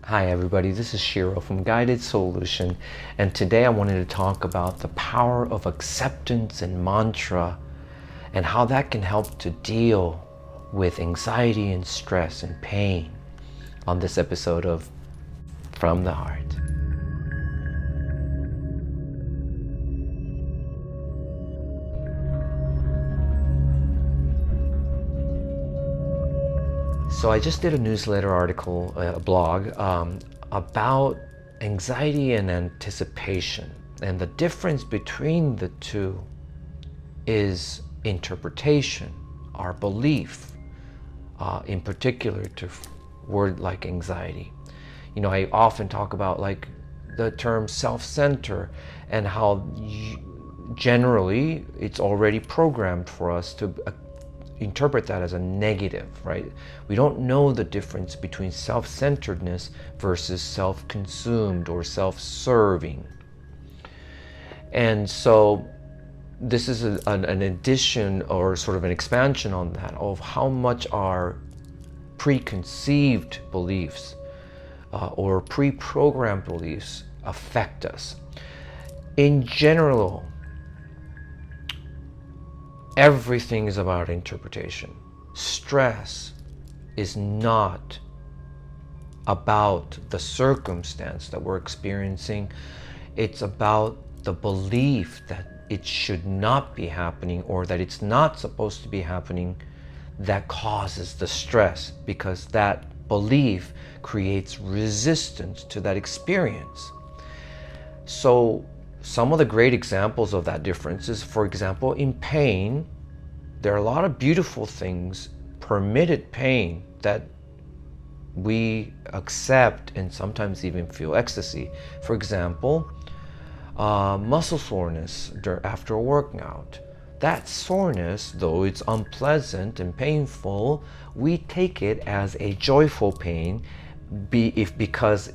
Hi everybody, this is Shiro from Guided Soul-ution, and today I wanted to talk about the power of acceptance and mantra and how that can help to deal with anxiety and stress and pain on this episode of From the Heart. So I just did a newsletter article, a blog, about anxiety and anticipation. And the difference between the two is interpretation, our belief, in particular to word like anxiety. You know, I often talk about like the term self-center and how generally it's already programmed for us to interpret that as a negative, right? We don't know the difference between self-centeredness versus self-consumed or self-serving. And so this is an addition or sort of an expansion on that of how much our preconceived beliefs or pre-programmed beliefs affect us. In general, everything is about interpretation. Stress is not about the circumstance that we're experiencing. It's about the belief that it should not be happening or that it's not supposed to be happening that causes the stress, because that belief creates resistance to that experience. So some of the great examples of that difference is, for example, in pain, there are a lot of beautiful things, permitted pain, that we accept and sometimes even feel ecstasy. For example, muscle soreness after a workout. That soreness, though it's unpleasant and painful, we take it as a joyful pain because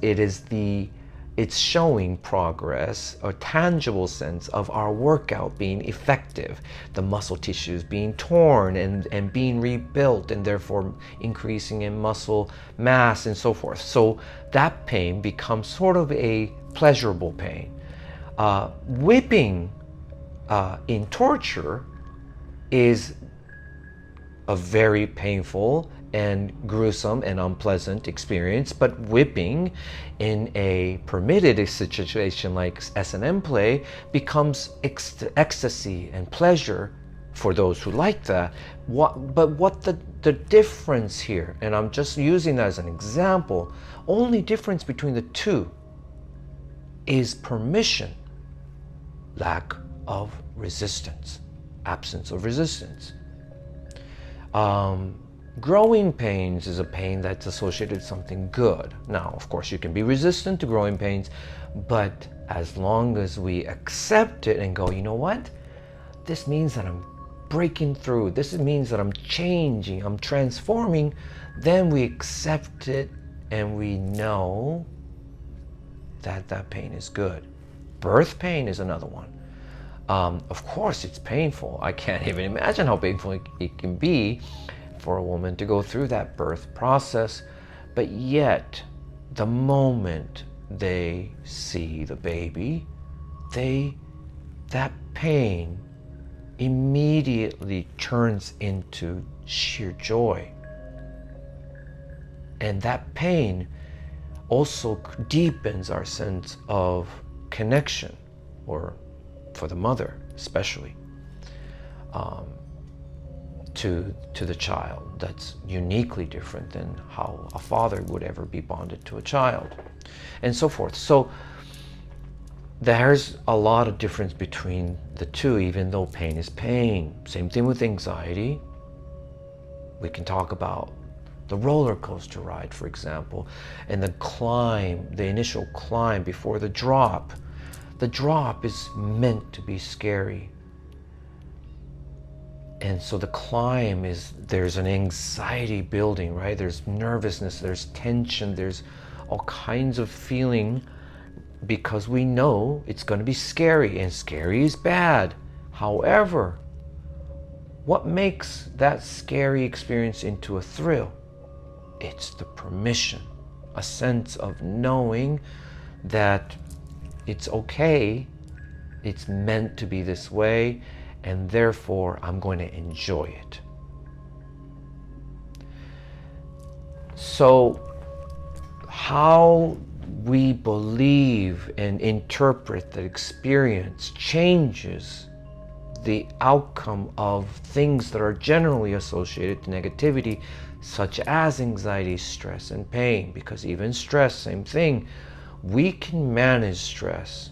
it's showing progress, a tangible sense of our workout being effective, the muscle tissues being torn and being rebuilt, and therefore increasing in muscle mass and so forth. So that pain becomes sort of a pleasurable pain. Whipping in torture is a very painful and gruesome and unpleasant experience, but whipping in a permitted situation like S&M play becomes ecstasy and pleasure for those who like that. What the difference here, and I'm just using that as an example, only difference between the two is permission, lack of resistance, absence of resistance. Growing pains is a pain that's associated with something good. Now, of course, you can be resistant to growing pains, but as long as we accept it and go, you know what? This means that I'm breaking through. This means that I'm changing, I'm transforming. Then we accept it and we know that that pain is good. Birth pain is another one. Of course, it's painful. I can't even imagine how painful it can be for a woman to go through that birth process, but yet the moment they see the baby, that pain immediately turns into sheer joy. And that pain also deepens our sense of connection, or for the mother especially, to the child. That's uniquely different than how a father would ever be bonded to a child, and so forth. So there's a lot of difference between the two, even though pain is pain. Same thing with anxiety. We can talk about the roller coaster ride, for example, and the climb, the initial climb before the drop. The drop is meant to be scary. And so the climb there's an anxiety building, right? There's nervousness, there's tension, there's all kinds of feeling, because we know it's going to be scary, and scary is bad. However, what makes that scary experience into a thrill? It's the permission a sense of knowing that it's okay, it's meant to be this way, and therefore I'm going to enjoy it. So how we believe and interpret the experience changes the outcome of things that are generally associated to negativity, such as anxiety, stress, and pain. Because even stress, same thing, we can manage stress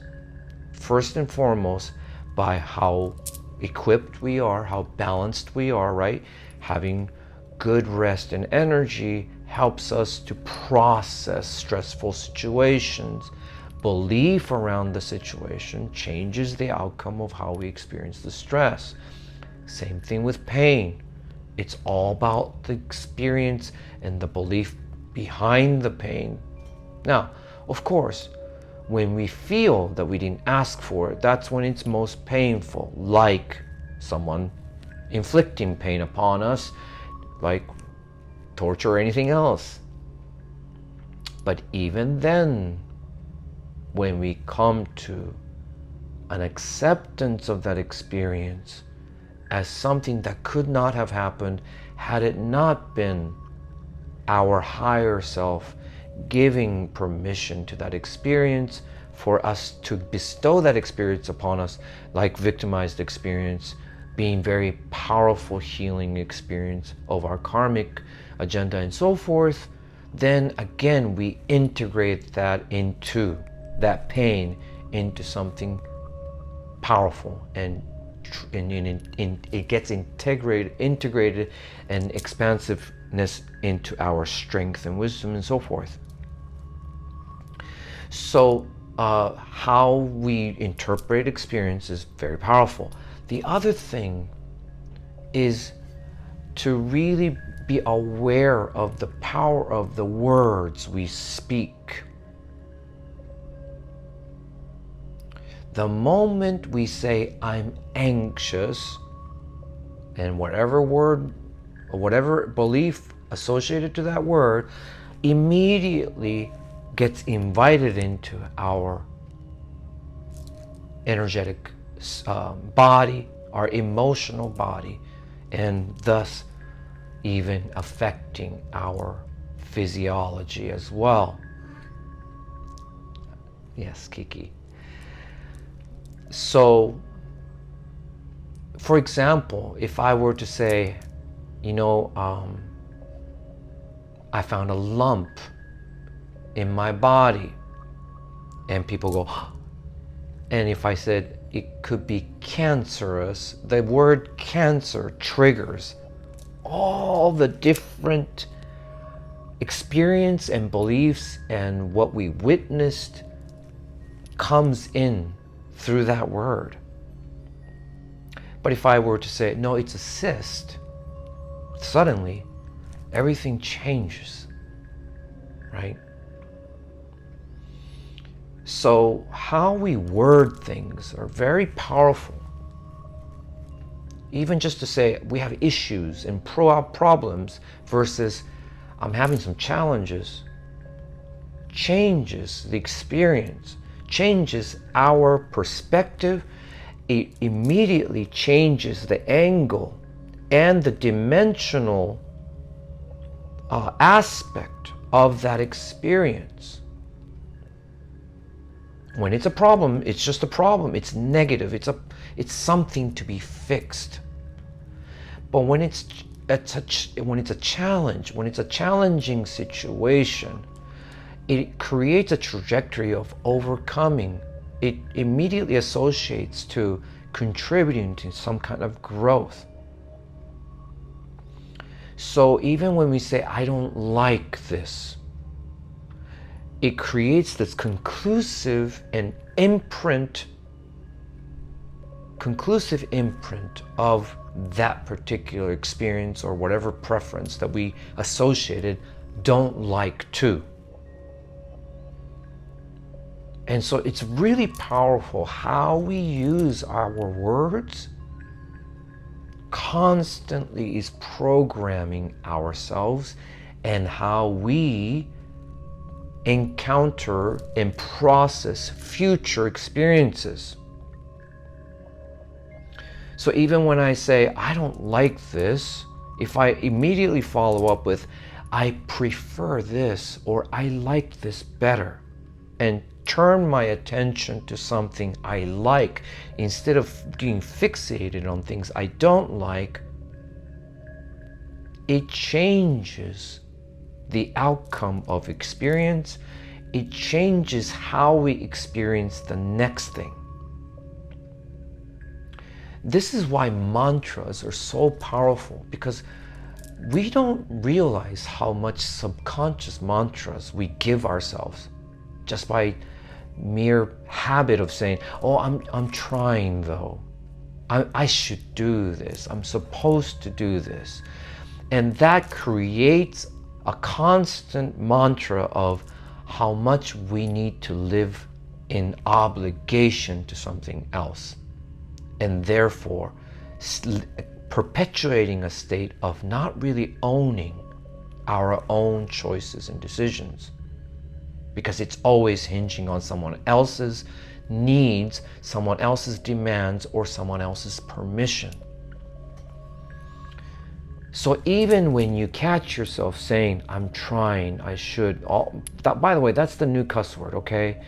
first and foremost by how equipped we are, how balanced we are, right? Having good rest and energy helps us to process stressful situations. Belief around the situation changes the outcome of how we experience the stress. Same thing with pain. It's all about the experience and the belief behind the pain. Now, of course, when we feel that we didn't ask for it, that's when it's most painful, like someone inflicting pain upon us, like torture or anything else. But even then, when we come to an acceptance of that experience as something that could not have happened had it not been our higher self giving permission to that experience for us to bestow that experience upon us, like victimized experience being very powerful healing experience of our karmic agenda and so forth, then again we integrate that into that pain into something powerful, and it gets integrated and expansiveness into our strength and wisdom and so forth. So how we interpret experience is very powerful. The other thing is to really be aware of the power of the words we speak. The moment we say, I'm anxious, and whatever word or whatever belief associated to that word immediately gets invited into our energetic body, our emotional body, and thus even affecting our physiology as well. Yes, Kiki. So, for example, if I were to say, I found a lump in my body, and people go, and if I said it could be cancerous, the word cancer triggers all the different experience and beliefs, and what we witnessed comes in through that word. But if I were to say, no, it's a cyst, suddenly everything changes, right? So how we word things are very powerful. Even just to say we have issues and problems versus I'm having some challenges changes the experience, changes our perspective. It immediately changes the angle and the dimensional aspect of that experience. When it's a problem, it's just a problem. It's negative. It's something to be fixed. But when it's a challenge, when it's a challenging situation, it creates a trajectory of overcoming. It immediately associates to contributing to some kind of growth. So even when we say, I don't like this, it creates this conclusive imprint of that particular experience or whatever preference that we associated don't like to. And so it's really powerful how we use our words constantly is programming ourselves, and how we encounter and process future experiences. So even when I say, I don't like this, if I immediately follow up with, I prefer this, or I like this better, and turn my attention to something I like instead of being fixated on things I don't like, it changes the outcome of experience. It changes how we experience the next thing. This is why mantras are so powerful, because we don't realize how much subconscious mantras we give ourselves just by mere habit of saying, oh, I'm trying though. I should do this. I'm supposed to do this. And that creates a constant mantra of how much we need to live in obligation to something else. And therefore, perpetuating a state of not really owning our own choices and decisions, because it's always hinging on someone else's needs, someone else's demands, or someone else's permission. So even when you catch yourself saying, I'm trying, I should, by the way, that's the new cuss word, okay?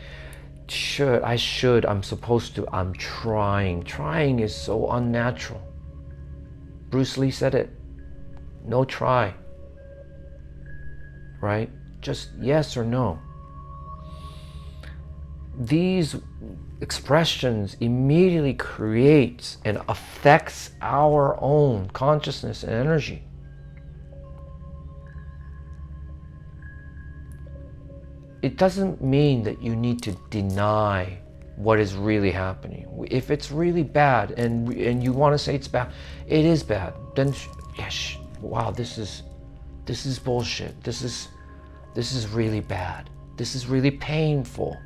I should, I'm supposed to, I'm trying. Trying is so unnatural. Bruce Lee said it, no try, right? Just yes or no. These expressions immediately creates and affects our own consciousness and energy. It doesn't mean that you need to deny what is really happening. If it's really bad and you want to say it's bad, it is bad. Then yes, wow, this is bullshit. This is really bad. This is really painful.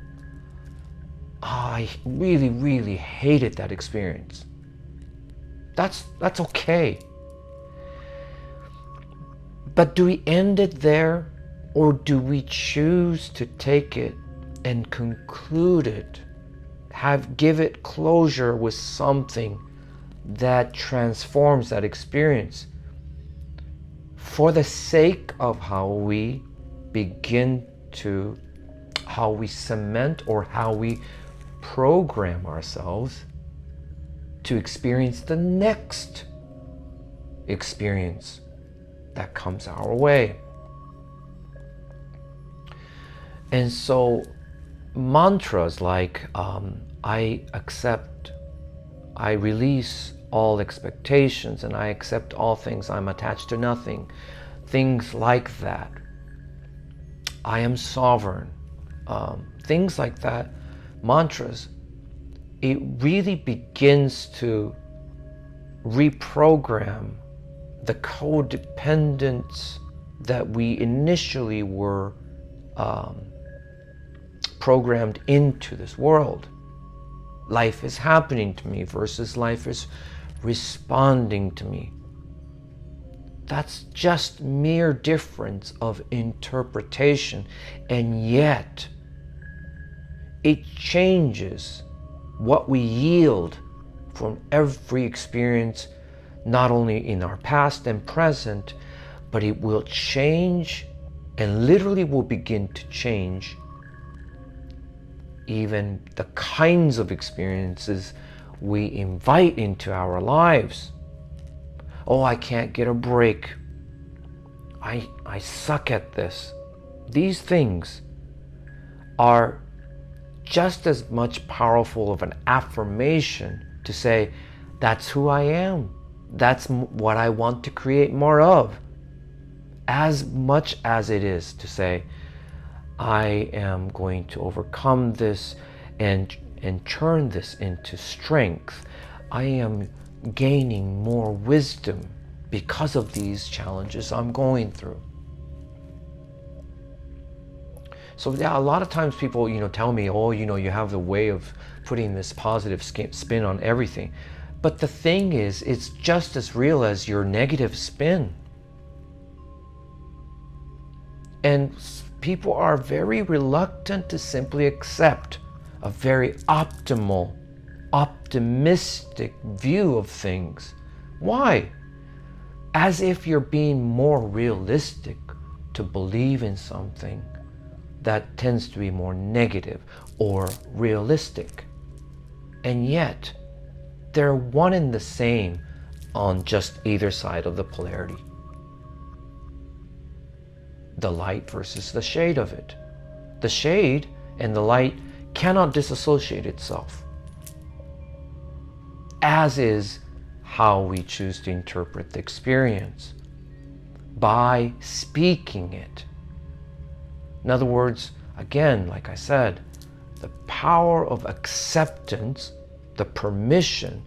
I really, really hated that experience. That's okay. But do we end it there, or do we choose to take it and conclude it, give it closure with something that transforms that experience for the sake of how we cement or how we program ourselves to experience the next experience that comes our way? And so mantras like I accept, I release all expectations, and I accept all things, I'm attached to nothing, things like that, I am sovereign, things like that, mantras, it really begins to reprogram the codependence that we initially were programmed into this world. Life is happening to me versus life is responding to me. That's just mere difference of interpretation, and yet it changes what we yield from every experience, not only in our past and present, but it will change and literally will begin to change even the kinds of experiences we invite into our lives. Oh, I can't get a break. I suck at this. These things are just as much powerful of an affirmation to say, that's who I am. That's what I want to create more of. As much as it is to say, I am going to overcome this and turn this into strength. I am gaining more wisdom because of these challenges I'm going through. So yeah, a lot of times people, tell me, oh, you have the way of putting this positive spin on everything. But the thing is, it's just as real as your negative spin. And people are very reluctant to simply accept a very optimal, optimistic view of things. Why? As if you're being more realistic to believe in something that tends to be more negative or realistic. And yet, they're one and the same on just either side of the polarity. The light versus the shade of it. The shade and the light cannot disassociate itself, as is how we choose to interpret the experience, by speaking it. In other words, again, like I said, the power of acceptance, the permission,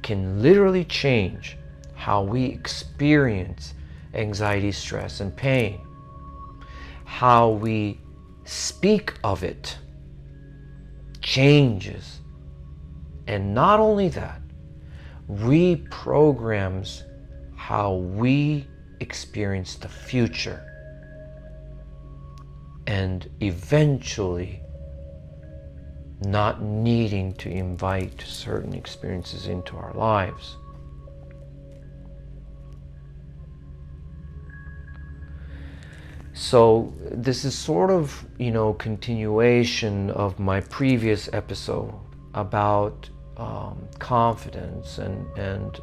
can literally change how we experience anxiety, stress, and pain. How we speak of it changes. And not only that, reprograms how we experience the future, and eventually not needing to invite certain experiences into our lives. So this is sort of, continuation of my previous episode about confidence and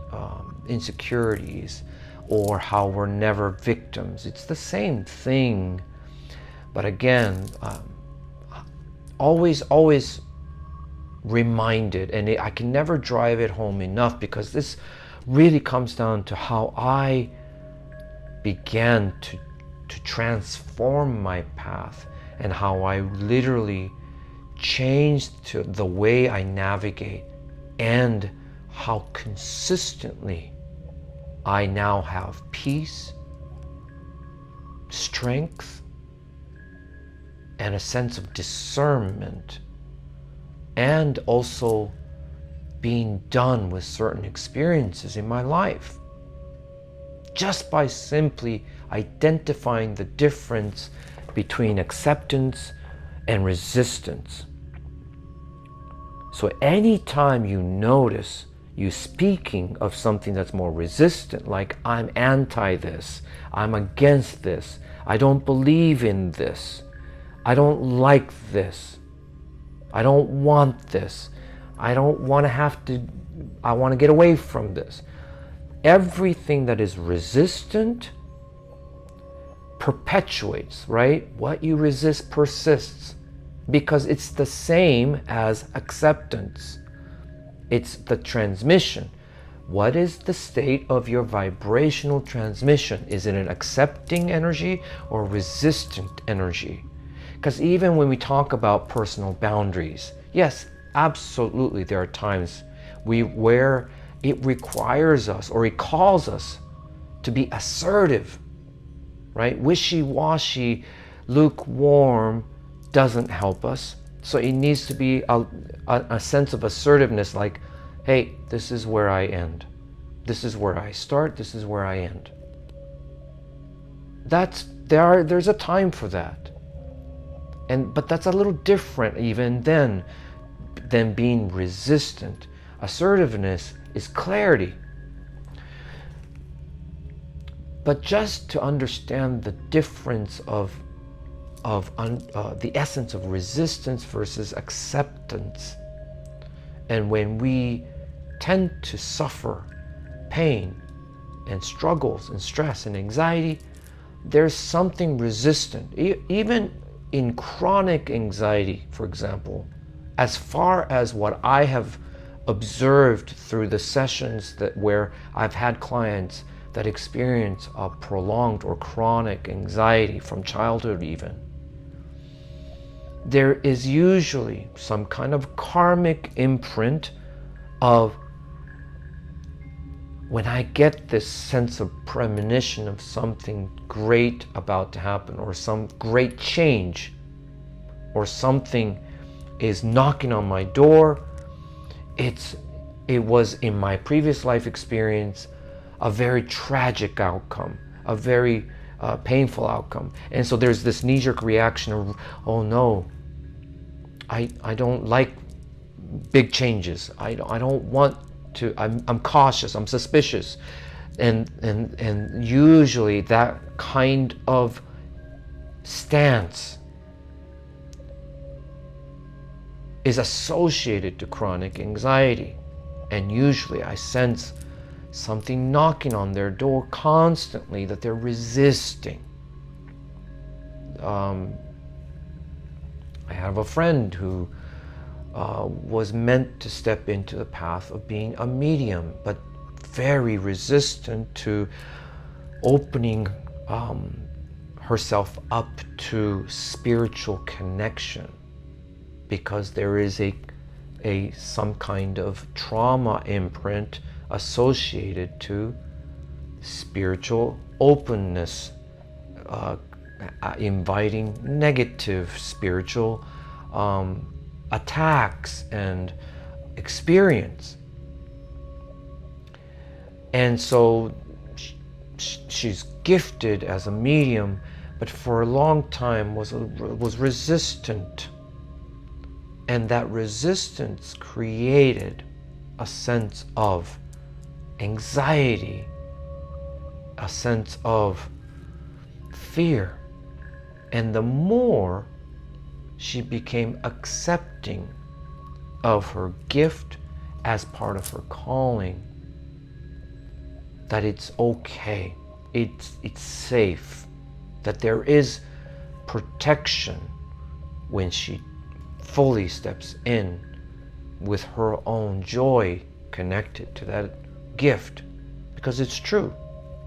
insecurities, or how we're never victims. It's the same thing, but again, always reminded, and I can never drive it home enough, because this really comes down to how I began to transform my path, and how I literally changed to the way I navigate, and how consistently I now have peace, strength, and a sense of discernment, and also being done with certain experiences in my life, just by simply identifying the difference between acceptance and resistance. So anytime you notice you speaking of something that's more resistant, like I'm anti this, I'm against this, I don't believe in this, I don't like this, I don't want this, I don't want to have to, I want to get away from this. Everything that is resistant perpetuates, right? What you resist persists, because it's the same as acceptance. It's the transmission. What is the state of your vibrational transmission? Is it an accepting energy or resistant energy? Because even when we talk about personal boundaries, yes, absolutely, there are times where it requires us, or it calls us to be assertive, right? Wishy-washy, lukewarm doesn't help us. So it needs to be a sense of assertiveness, like, hey, this is where I end. This is where I start, this is where I end. There's a time for that. But that's a little different even than being resistant. Assertiveness is clarity. But just to understand the difference of the essence of resistance versus acceptance, and when we tend to suffer pain and struggles and stress and anxiety, there's something resistant. Even in chronic anxiety, for example, as far as what I have observed through the sessions where I've had clients that experience a prolonged or chronic anxiety from childhood even, there is usually some kind of karmic imprint of, when I get this sense of premonition of something great about to happen, or some great change, or something is knocking on my door, it was in my previous life experience a very tragic outcome, a very painful outcome. And so there's this knee-jerk reaction of, oh no, I don't like big changes. I don't want to. I'm cautious. I'm suspicious, and usually that kind of stance is associated to chronic anxiety, and usually I sense something knocking on their door constantly that they're resisting. I have a friend who was meant to step into the path of being a medium, but very resistant to opening herself up to spiritual connection, because there is some kind of trauma imprint associated to spiritual openness, inviting negative spiritual attacks and experience. And so she's gifted as a medium, but for a long time was resistant. And that resistance created a sense of anxiety, a sense of fear. And the more she became accepting of her gift as part of her calling, that it's okay, it's safe, that there is protection when she fully steps in with her own joy connected to that gift. Because it's true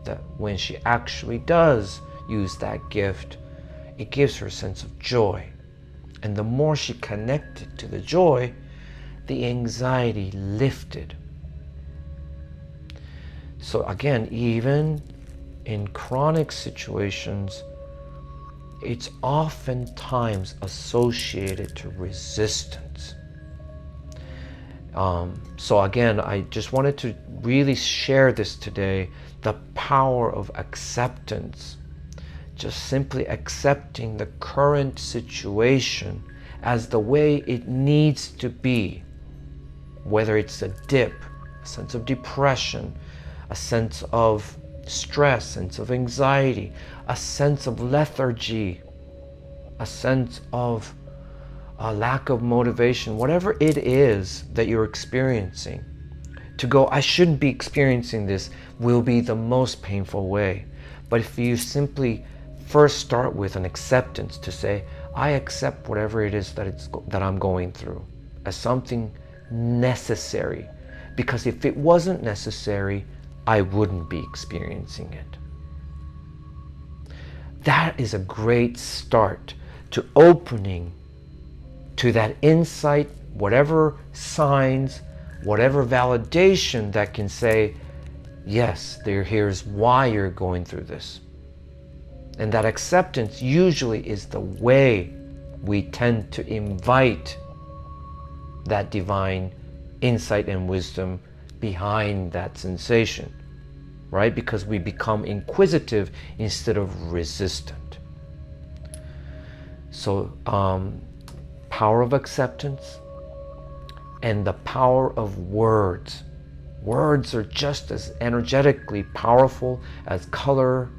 that when she actually does use that gift, it gives her a sense of joy. And the more she connected to the joy, the anxiety lifted. So again, even in chronic situations, it's oftentimes associated to resistance. So again, I just wanted to really share this today, the power of acceptance. Just simply accepting the current situation as the way it needs to be. Whether it's a dip, a sense of depression, a sense of stress, sense of anxiety, a sense of lethargy, a sense of a lack of motivation, whatever it is that you're experiencing, to go, I shouldn't be experiencing this, will be the most painful way. But if you simply first start with an acceptance, to say, I accept whatever it is that I'm going through as something necessary, because if it wasn't necessary, I wouldn't be experiencing it. That is a great start to opening to that insight, whatever signs, whatever validation that can say, yes, here's why you're going through this. And that acceptance usually is the way we tend to invite that divine insight and wisdom behind that sensation, right? Because we become inquisitive instead of resistant. So, power of acceptance and the power of words. Words are just as energetically powerful as color,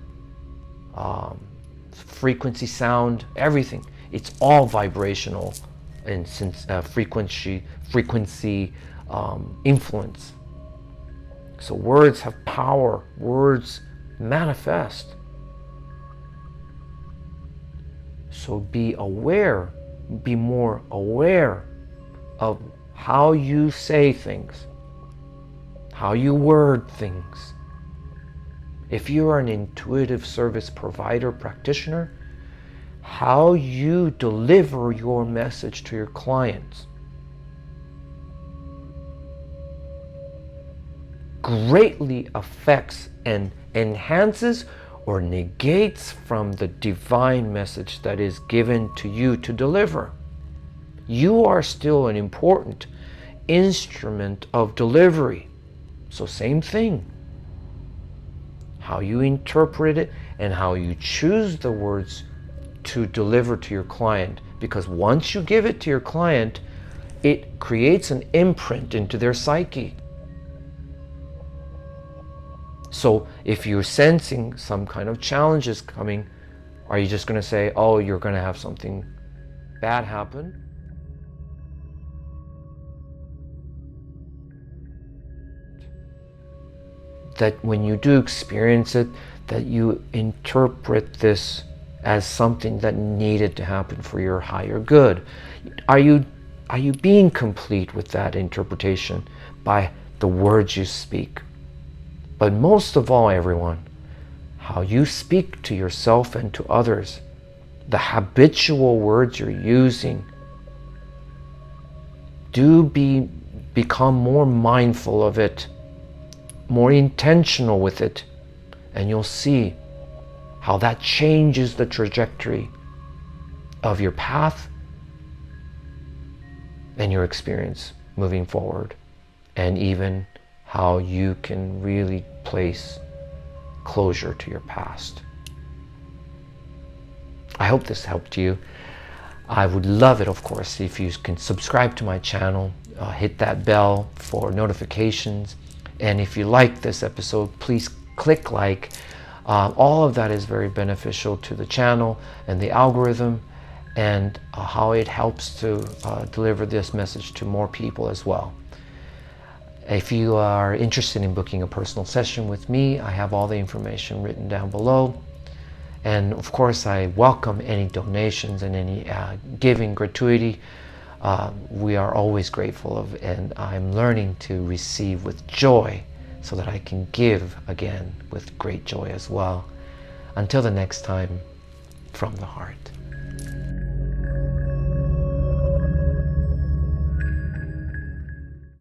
frequency, sound, everything. It's all vibrational and frequency influence. So words have power. Words manifest. So be aware, be more aware of how you say things, how you word things. If you are an intuitive service provider practitioner, how you deliver your message to your clients greatly affects and enhances or negates from the divine message that is given to you to deliver. You are still an important instrument of delivery. So same thing. how you interpret it, and how you choose the words to deliver to your client. Because once you give it to your client, it creates an imprint into their psyche. So if you're sensing some kind of challenges coming, are you just going to say, oh, you're going to have something bad happen? That when you do experience it, that you interpret this as something that needed to happen for your higher good. Are you being complete with that interpretation by the words you speak? But most of all, everyone, how you speak to yourself and to others, the habitual words you're using, become more mindful of it, more intentional with it, and you'll see how that changes the trajectory of your path and your experience moving forward, and even how you can really place closure to your past. I hope this helped you. I would love it, of course, if you can subscribe to my channel, hit that bell for notifications, and if you like this episode, please click like. All of that is very beneficial to the channel and the algorithm, and how it helps to deliver this message to more people as well. If you are interested in booking a personal session with me, I have all the information written down below. And of course, I welcome any donations and any giving gratuity. We are always grateful of, and I'm learning to receive with joy so that I can give again with great joy as well. Until the next time, from the heart.